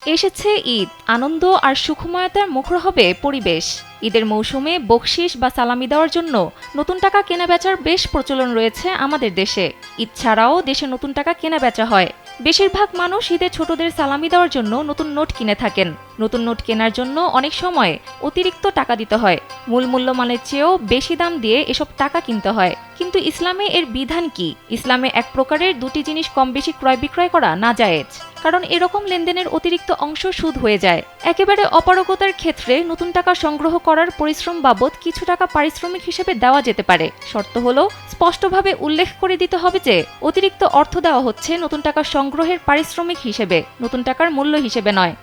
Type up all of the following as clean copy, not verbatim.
এসেছে ঈদ, আনন্দ আর সুখময়তার মুখর হবে পরিবেশ। ঈদের মৌসুমে বকশিশ বা সালামি দেওয়ার জন্য নতুন টাকা কেনাবেচার বেশ প্রচলন রয়েছে আমাদের দেশে। ঈদ ছাড়াও দেশে নতুন টাকা কেনাবেচা হয়। বেশিরভাগ মানুষ ঈদে ছোটদের সালামি দেওয়ার জন্য নতুন নোট কিনে থাকেন। নতুন নোট কেনার জন্য অনেক সময় অতিরিক্ত টাকা দিতে হয়। মূল মূল্যমানের চেয়েও বেশি দাম দিয়ে এসব টাকা কিনতে হয়। কিন্তু ইসলামে এর বিধান কি? ইসলামে এক প্রকারের দুটি জিনিস কম বেশি ক্রয় বিক্রয় করা নাজায়েজ, কারণ এরকম লেনদেনের অতিরিক্ত অংশ সুদ হয়ে যায়। একেবারে অপারগতার ক্ষেত্রে নতুন টাকা সংগ্রহ করার পরিশ্রম বাবদ কিছু টাকা পারিশ্রমিক হিসেবে দেওয়া যেতে পারে। শর্ত হলো স্পষ্টভাবে উল্লেখ করে দিতে হবে যে অতিরিক্ত অর্থ দেওয়া হচ্ছে নতুন টাকা সংগ্রহের পারিশ্রমিক হিসেবে, নতুন টাকার মূল্য হিসেবে নয়।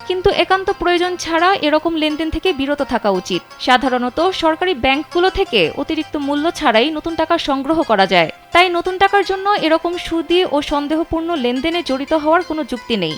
কিন্তু একান্ত প্রয়োজন ছাড়া এরকম লেনদেন থেকে বিরত থাকা উচিত। সাধারণত সরকারি ব্যাংকগুলো থেকে অতিরিক্ত মূল্য ছাড়াই নতুন টাকা সংগ্রহ করা যায়। তাই নতুন টাকার জন্য এরকম সুদি ও সন্দেহপূর্ণ লেনদেনে জড়িত হওয়ার কোনো যুক্তি নেই।